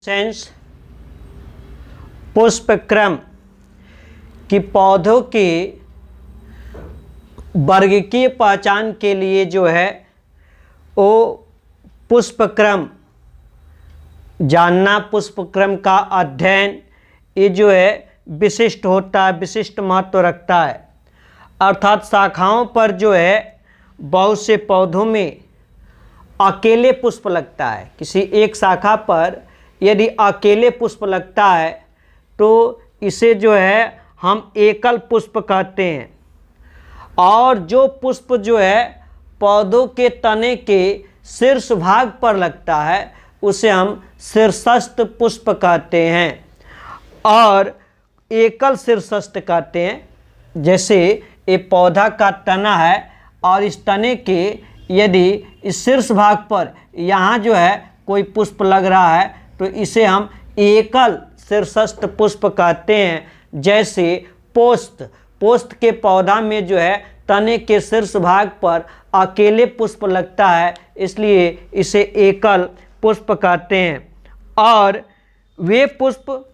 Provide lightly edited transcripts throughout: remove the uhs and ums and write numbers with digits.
Sense पुष्पक्रम की पौधों की वर्गीकीय पहचान के लिए जो है वो पुष्पक्रम जानना, पुष्पक्रम का अध्ययन ये जो है विशिष्ट होता है, विशिष्ट महत्व रखता है। अर्थात शाखाओं पर जो है बहुत से पौधों में अकेले पुष्प लगता है। किसी एक शाखा पर यदि अकेले पुष्प लगता है तो इसे जो है हम एकल पुष्प कहते हैं। और जो पुष्प जो है पौधों के तने के शीर्ष भाग पर लगता है उसे हम शीर्षस्थ पुष्प कहते हैं और एकल शीर्षस्थ कहते हैं। जैसे ये पौधा का तना है और इस तने के यदि इस शीर्ष भाग पर यहाँ जो है कोई पुष्प लग रहा है तो इसे हम एकल शीर्षस्थ पुष्प कहते हैं। जैसे पोस्त के पौधा में जो है तने के शीर्ष भाग पर अकेले पुष्प लगता है, इसलिए इसे एकल पुष्प कहते हैं। और वे पुष्प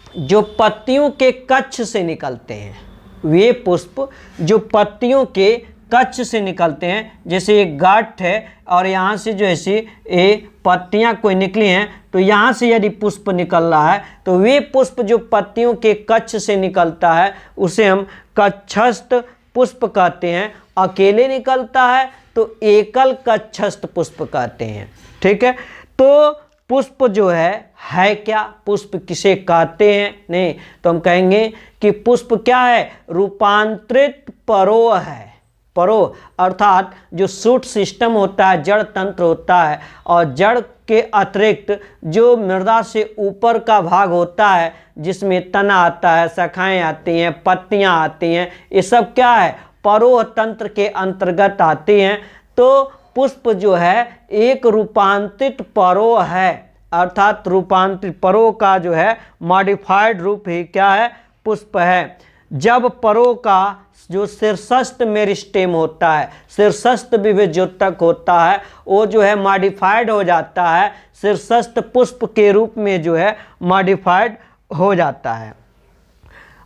जो पत्तियों के कक्ष से निकलते हैं, वे पुष्प जो पत्तियों के कक्ष से निकलते हैं, जैसे एक गांठ है और यहाँ से जो ऐसी ये पत्तियाँ कोई निकली हैं तो यहाँ से यदि पुष्प निकल रहा है तो वे पुष्प जो पत्तियों के कक्ष से निकलता है उसे हम कक्षस्थ पुष्प कहते हैं। अकेले निकलता है तो एकल कक्षस्थ पुष्प कहते हैं। ठीक है, तो पुष्प जो है क्या, पुष्प किसे कहते हैं? नहीं, तो हम कहेंगे कि पुष्प क्या है, रूपांतरित परोह है। परोह अर्थात जो शूट सिस्टम होता है, जड़ तंत्र होता है, और जड़ के अतिरिक्त जो मृदा से ऊपर का भाग होता है जिसमें तना आता है, शाखाएं आती हैं, पत्तियां आती हैं, ये सब क्या है, परोह तंत्र के अंतर्गत आती हैं। तो पुष्प जो है एक रूपांतरित परोह है, अर्थात रूपांतरित परोह का जो है मॉडिफाइड रूप ही क्या है, पुष्प है। जब परोह का जो शीर्षस्थ मेरिस्टेम होता है, शीर्षस्थ विभेद्योतक होता है, वो जो है मॉडिफाइड हो जाता है, शीर्षस्थ पुष्प के रूप में जो है मॉडिफाइड हो जाता है।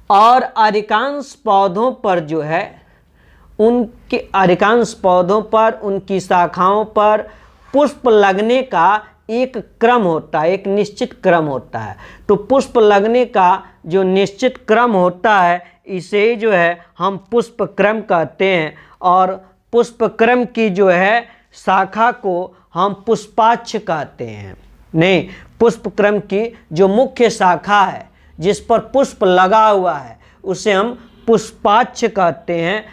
और अधिकांश पौधों पर जो है उनके अधिकांश पौधों पर उनकी शाखाओं पर पुष्प लगने का एक क्रम होता है, एक निश्चित क्रम होता है। तो पुष्प लगने का जो निश्चित क्रम होता है इसे जो है हम पुष्प क्रम कहते हैं। और पुष्प क्रम की जो है शाखा को हम पुष्पाक्ष कहते हैं। नहीं, पुष्प क्रम की जो मुख्य शाखा है जिस पर पुष्प लगा हुआ है उसे हम पुष्पाक्ष कहते हैं,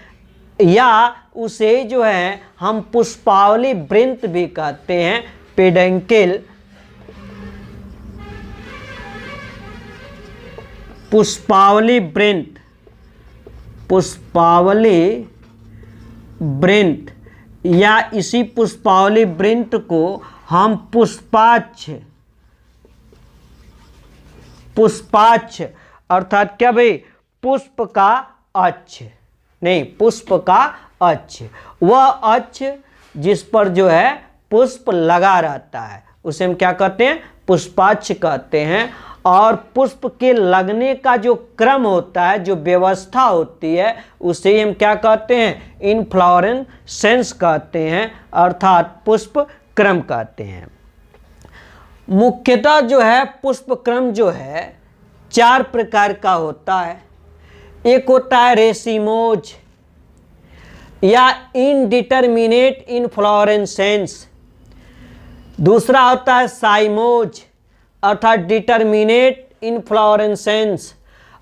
या उसे जो है हम पुष्पावली वृंत भी कहते हैं। पेडंकिल पुष्पावली वृंत, पुष्पावली वृंत, या इसी पुष्पावली वृंत को हम पुष्पाक्ष, पुष्पाक्ष अर्थात क्या भाई, पुष्प का अक्ष, नहीं पुष्प का अक्ष, वह अक्ष जिस पर जो है पुष्प लगा रहता है उसे हम क्या कहते हैं, पुष्पाक्ष कहते हैं। और पुष्प के लगने का जो क्रम होता है, जो व्यवस्था होती है, उसे हम क्या कहते हैं, इनफ्लोरेसेंस कहते हैं, अर्थात पुष्प क्रम कहते हैं। मुख्यतः जो है पुष्प क्रम जो है 4 प्रकार का होता है। एक होता है रेसिमोज या इनडिटर्मिनेट इनफ्लोरेसेंस, दूसरा होता है साइमोज अर्थात डिटर्मिनेट इनफ्लोरेसेंस,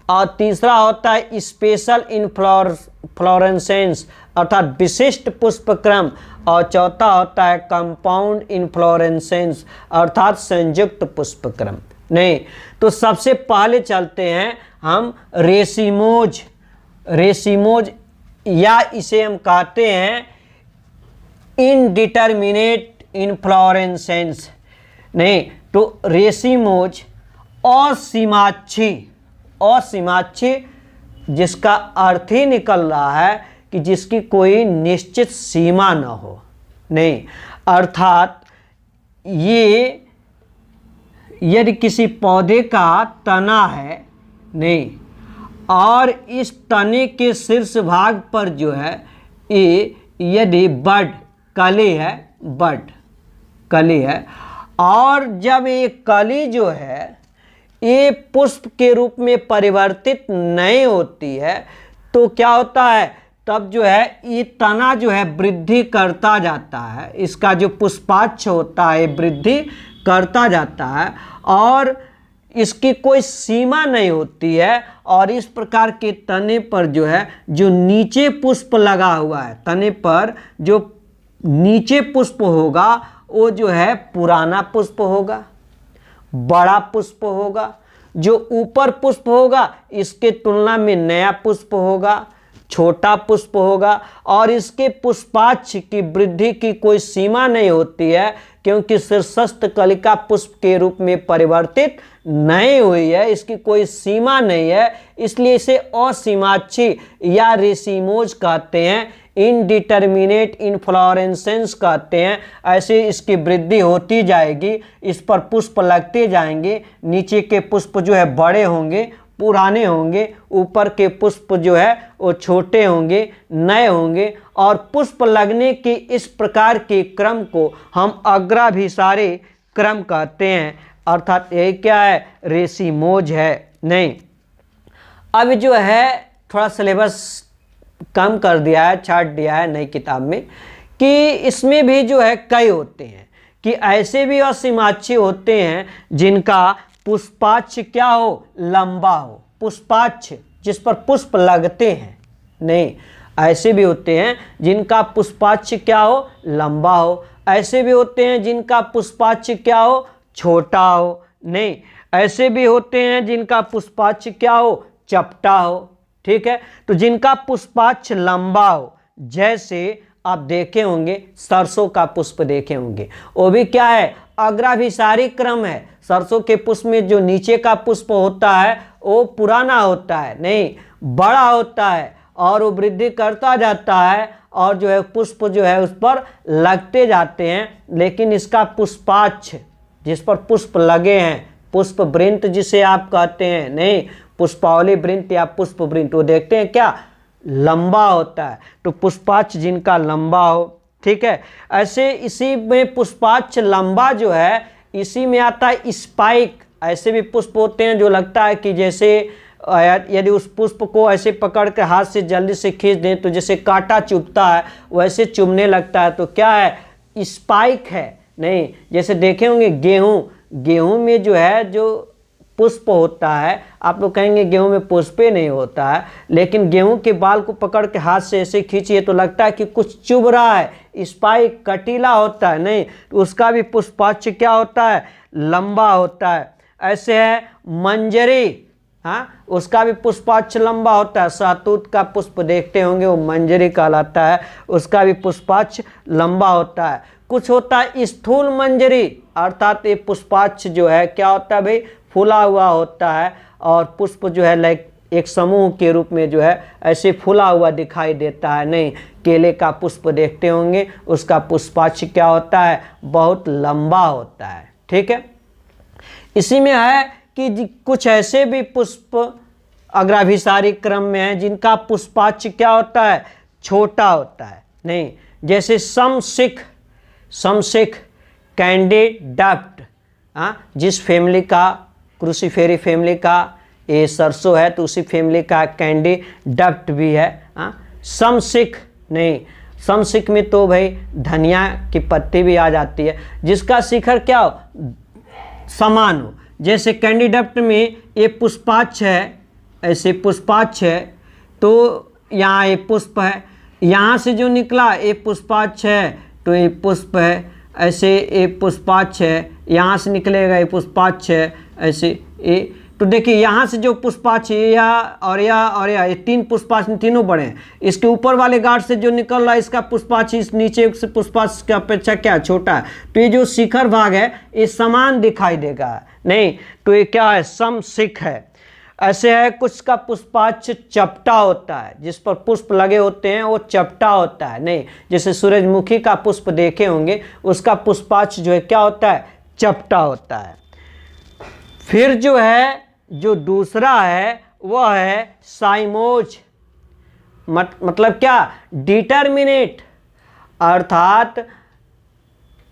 और तीसरा होता है स्पेशल इनफ्लोरेसेंस अर्थात विशिष्ट पुष्पक्रम, और चौथा होता है कंपाउंड इनफ्लोरेसेंस अर्थात संयुक्त पुष्पक्रम। नहीं, तो सबसे पहले चलते हैं हम रेसिमोज, रेसिमोज या इसे हम कहते हैं इनडिटर्मिनेट इनफ्लोरेसेंस। नहीं, तो रेसिमोज असीमाक्षी, असीमाक्षी जिसका अर्थ ही निकल रहा है कि जिसकी कोई निश्चित सीमा न हो। नहीं, अर्थात यदि किसी पौधे का तना है, नहीं, और इस तने के शीर्ष भाग पर जो है ये यदि बड कली है, बड कली है, और जब ये कली जो है ये पुष्प के रूप में परिवर्तित नहीं होती है तो क्या होता है, तब जो है ये तना जो है वृद्धि करता जाता है, इसका जो पुष्पाक्ष होता है वृद्धि करता जाता है और इसकी कोई सीमा नहीं होती है। और इस प्रकार के तने पर जो है जो नीचे पुष्प लगा हुआ है, तने पर जो नीचे पुष्प होगा वो जो है पुराना पुष्प होगा, बड़ा पुष्प होगा। जो ऊपर पुष्प होगा इसके तुलना में नया पुष्प होगा, छोटा पुष्प होगा। और इसके पुष्पाक्ष की वृद्धि की कोई सीमा नहीं होती है क्योंकि शीर्षस्थ कलिका पुष्प के रूप में परिवर्तित नहीं हुई है, इसकी कोई सीमा नहीं है, इसलिए इसे असीमाक्षी या रेसिमोज कहते हैं, इनडिटर्मिनेट इनफ्लोरेसेंस कहते हैं। ऐसे इसकी वृद्धि होती जाएगी, इस पर पुष्प लगते जाएंगे, नीचे के पुष्प जो है बड़े होंगे, पुराने होंगे, ऊपर के पुष्प जो है वो छोटे होंगे, नए होंगे। और पुष्प लगने के इस प्रकार के क्रम को हम अग्राभिसारी क्रम कहते हैं, अर्थात ये क्या है, रेसिमोज है। नहीं, अब जो है थोड़ा सिलेबस कम कर दिया है, छाट दिया है नई किताब में कि इसमें भी जो है कई होते हैं कि ऐसे भी असीमाक्षी होते हैं जिनका पुष्पाक्ष क्या हो, लंबा हो, पुष्पाक्ष जिस पर पुष्प लगते हैं। नहीं, ऐसे भी होते हैं जिनका पुष्पाक्ष क्या हो, लंबा हो। ऐसे भी होते हैं जिनका पुष्पाक्ष क्या हो, छोटा हो। नहीं, ऐसे भी होते हैं जिनका पुष्पाक्ष क्या हो, चपटा हो। ठीक है, तो जिनका पुष्पाक्ष लंबा हो, जैसे आप देखे होंगे सरसों का पुष्प देखे होंगे, वो भी क्या है, अग्राभिसारी क्रम है। सरसों के पुष्प में जो नीचे का पुष्प होता है वो पुराना होता है, नहीं, बड़ा होता है और वो वृद्धि करता जाता है और जो है पुष्प जो है उस पर लगते जाते हैं। लेकिन इसका पुष्पाक्ष जिस पर पुष्प लगे हैं, पुष्प वृंत जिसे आप कहते हैं, नहीं, पुष्पावली वृंत या पुष्प वृंत, वो देखते हैं क्या, लंबा होता है। तो पुष्पाक्ष जिनका लंबा हो, ठीक है। ऐसे इसी में पुष्पाक्ष लंबा जो है इसी में आता है स्पाइक। ऐसे भी पुष्प होते हैं जो लगता है कि जैसे यदि उस पुष्प को ऐसे पकड़ के हाथ से जल्दी से खींच दें तो जैसे कांटा चुभता है वैसे चुभने लगता है, तो क्या है, स्पाइक है। नहीं, जैसे देखे होंगे गेहूं में जो है जो पुष्प होता है, आप लोग कहेंगे गेहूं में पुष्पे नहीं होता है, लेकिन गेहूं के बाल को पकड़ के हाथ से ऐसे खींचिए तो लगता है कि कुछ चुभ रहा है, स्पाइक कटीला होता है। नहीं, तो उसका भी पुष्पाक्ष क्या होता है, लंबा होता है। ऐसे है मंजरी, हाँ, उसका भी पुष्पाक्ष लंबा होता है। सहतूत का पुष्प देखते होंगे वो मंजरी कहलाता है, उसका भी पुष्पाक्ष लंबा होता है। कुछ होता है स्थूल मंजरी, अर्थात ये पुष्पाक्ष जो है क्या होता है भाई, फूला हुआ होता है और पुष्प जो है लाइक एक समूह के रूप में जो है ऐसे फूला हुआ दिखाई देता है। नहीं, केले का पुष्प देखते होंगे उसका पुष्पाक्ष क्या होता है, बहुत लंबा होता है। ठीक है, इसी में है कि कुछ ऐसे भी पुष्प अग्राभिसारी क्रम में हैं जिनका पुष्पाक्ष क्या होता है, छोटा होता है। नहीं, जैसे समशिख कैंडिडप्ट, जिस फैमिली का, क्रूसीफेरी फैमिली का ये सरसों है तो उसी फैमिली का कैंडिडप्ट भी है। समशिख, नहीं, समशिख में तो भाई धनिया की पत्ती भी आ जाती है जिसका शिखर क्या हो, समान हो। जैसे कैंडिडप्ट में ये पुष्पाक्ष है, ऐसे पुष्पाक्ष है तो यहाँ ये पुष्प है, यहाँ से जो निकला ये पुष्पाक्ष है तो ये पुष्प है। ऐसे ये पुष्पाक्ष है, यहाँ से निकलेगा ये पुष्पाक्ष है, ऐसे ये। तो देखिए यहाँ से जो पुष्पाक्ष और ये तीन पुष्पाक्ष, तीनों बड़े हैं। इसके ऊपर वाले गांठ से जो निकल रहा है इसका पुष्पाक्ष इस नीचे से पुष्पाक्ष की अपेक्षा क्या छोटा है, तो ये जो शिखर भाग है ये समान दिखाई देगा। नहीं, तो ये क्या है, समशिख है। ऐसे है कुछ का पुष्पाक्ष चपटा होता है, जिस पर पुष्प लगे होते हैं वो चपटा होता है। नहीं, जैसे सूरजमुखी का पुष्प देखे होंगे उसका पुष्पाक्ष जो है क्या होता है, चपटा होता है। फिर जो है जो दूसरा है वह है साइमोज, मतलब क्या, डिटर्मिनेट, अर्थात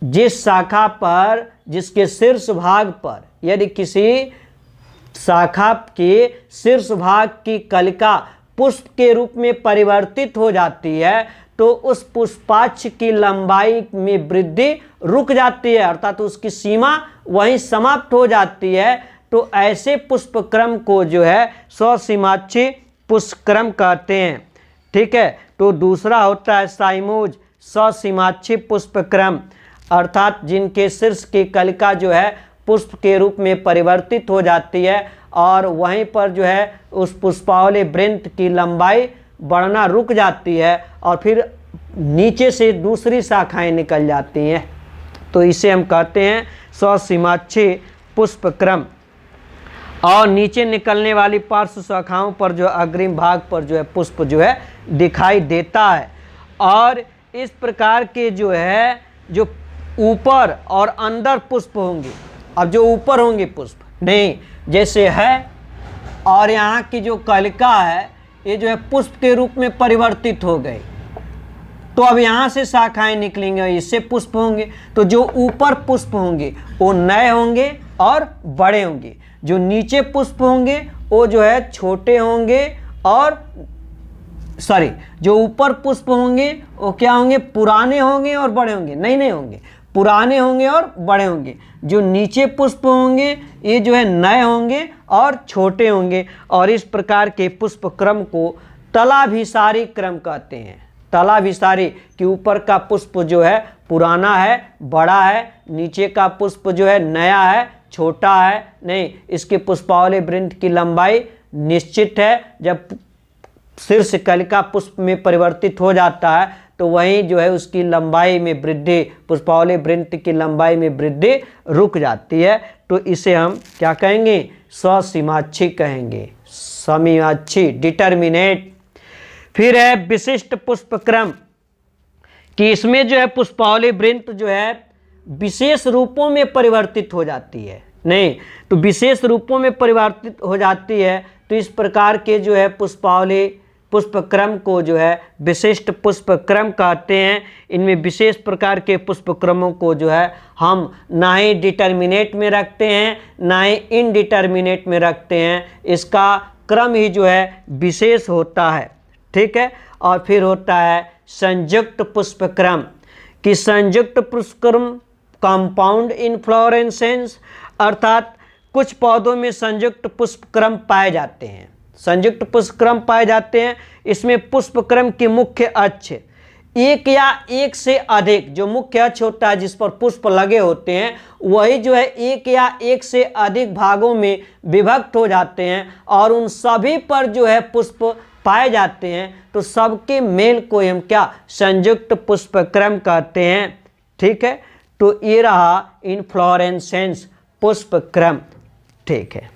जिस शाखा पर, जिसके शीर्ष भाग पर, यदि किसी शाखा के शीर्ष भाग की कलिका पुष्प के रूप में परिवर्तित हो जाती है तो उस पुष्पाक्ष की लंबाई में वृद्धि रुक जाती है, अर्थात उसकी सीमा वहीं समाप्त हो जाती है। तो ऐसे पुष्पक्रम को जो है स्वसीमाक्षी पुष्पक्रम कहते हैं। ठीक है, तो दूसरा होता है साइमोज, स्वसीमाक्षी पुष्पक्रम, अर्थात जिनके शीर्ष की कलिका जो है पुष्प के रूप में परिवर्तित हो जाती है और वहीं पर जो है उस पुष्पावली वृंत की लंबाई बढ़ना रुक जाती है और फिर नीचे से दूसरी शाखाएं निकल जाती हैं, तो इसे हम कहते हैं स्वसीमाक्षी पुष्पक्रम। और नीचे निकलने वाली पार्श्व शाखाओं पर जो अग्रिम भाग पर जो है पुष्प जो है दिखाई देता है। और इस प्रकार के जो है जो ऊपर और अंदर पुष्प होंगे, अब जो ऊपर होंगे पुष्प नहीं, जैसे है और यहाँ की जो कलिका है ये जो है पुष्प के रूप में परिवर्तित हो गई, तो अब यहाँ से शाखाएं निकलेंगे, इससे पुष्प होंगे। तो जो ऊपर पुष्प होंगे वो नए होंगे और बड़े होंगे, जो नीचे पुष्प होंगे वो जो है छोटे होंगे और जो ऊपर पुष्प होंगे वो क्या होंगे, पुराने होंगे और बड़े होंगे, नहीं होंगे, पुराने होंगे और बड़े होंगे। जो नीचे पुष्प होंगे ये जो है नए होंगे और छोटे होंगे। और इस प्रकार के पुष्प क्रम को तलाभिसारी क्रम कहते हैं। तलाभिसारी कि ऊपर का पुष्प जो है पुराना है, बड़ा है, नीचे का पुष्प जो है नया है, छोटा है, नहीं, इसके पुष्पावली वृंत की लंबाई निश्चित है। जब शीर्ष कलिका पुष्प में परिवर्तित हो जाता है तो वहीं जो है उसकी लंबाई में वृद्धि, पुष्पावली वृंत की लंबाई में वृद्धि रुक जाती है। तो इसे हम क्या कहेंगे, स्वसीमाक्षी कहेंगे, समीमाक्षी, डिटर्मिनेट। फिर है विशिष्ट पुष्पक्रम कि इसमें जो है पुष्पावली वृंत जो है विशेष रूपों में परिवर्तित हो जाती है, नहीं तो विशेष रूपों में परिवर्तित हो जाती है। तो इस प्रकार के जो है पुष्पावली पुष्पक्रम को जो है विशिष्ट पुष्पक्रम कहते हैं। इनमें विशेष प्रकार के पुष्पक्रमों को जो है हम ना ही डिटर्मिनेट में रखते हैं ना ही इनडिटर्मिनेट में रखते हैं, इसका क्रम ही जो है विशेष होता है। ठीक है, और फिर होता है संयुक्त पुष्पक्रम कि संयुक्त पुष्पक्रम कंपाउंड इनफ्लोरेसेंस, अर्थात कुछ पौधों में संयुक्त पुष्पक्रम पाए जाते हैं, संयुक्त पुष्पक्रम पाए जाते हैं। इसमें पुष्पक्रम के मुख्य अक्ष एक या एक से अधिक, जो मुख्य अक्ष होता है जिस पर पुष्प लगे होते हैं वही जो है एक या एक से अधिक भागों में विभक्त हो जाते हैं और उन सभी पर जो है पुष्प पाए जाते हैं। तो सबके मेल को हम क्या, संयुक्त पुष्पक्रम कहते हैं। ठीक है, तो ये रहा इनफ्लोरेसेंस पुष्पक्रम। ठीक है।